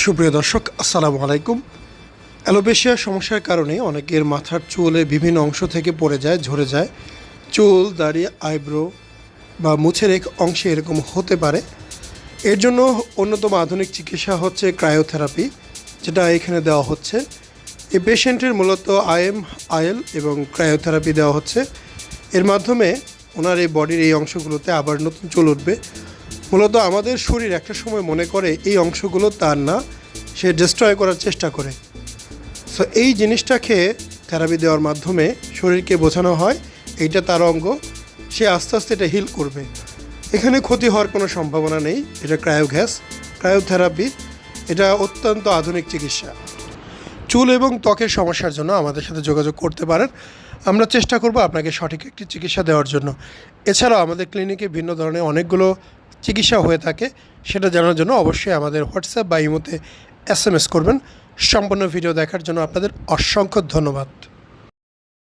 সুপ্রিয় দর্শক আসসালামু আলাইকুম। অ্যালোপেশিয়া সমস্যার কারণে অনেকের মাথার চুলে বিভিন্ন অংশ থেকে পড়ে যায়, ঝরে যায়। চুল, দাড়ি, আইব্রো বা মুছের এক অংশে এরকম হতে পারে। এর জন্য অন্যতম আধুনিক চিকিৎসা হচ্ছে ক্রায়োথেরাপি, যেটা এখানে দেওয়া হচ্ছে। এই পেশেন্টের মূলত আইএল এবং ক্রায়োথেরাপি দেওয়া হচ্ছে। এর মাধ্যমে ওনার এই বডির এই অংশগুলোতে আবার নতুন চুল উঠবে। মূলত আমাদের শরীর একটা সময় মনে করে এই অংশগুলো তার না, সে ডিস্ট্রয় করার চেষ্টা করে। সো এই জিনিসটাকে থেরাপি দেওয়ার মাধ্যমে শরীরকে বোঝানো হয় এইটা তার অঙ্গ, সে আস্তে আস্তে এটা হিল করবে। এখানে ক্ষতি হওয়ার কোনো সম্ভাবনা নেই। এটা ক্রায়োথেরাপি, এটা অত্যন্ত আধুনিক চিকিৎসা। চুল এবং ত্বকের সমস্যার জন্য আমাদের সাথে যোগাযোগ করতে পারেন। আমরা চেষ্টা করব আপনাকে সঠিক একটি চিকিৎসা দেওয়ার জন্য। এছাড়াও আমাদের ক্লিনিকে ভিন্ন ধরনের অনেকগুলো চিকিৎসা হয়ে থাকে, সেটা জানার জন্য অবশ্যই আমাদের হোয়াটসঅ্যাপ বা ইমোতে SMS করবেন। সম্পূর্ণ ভিডিও দেখার জন্য আপনাদের অসংখ্য ধন্যবাদ।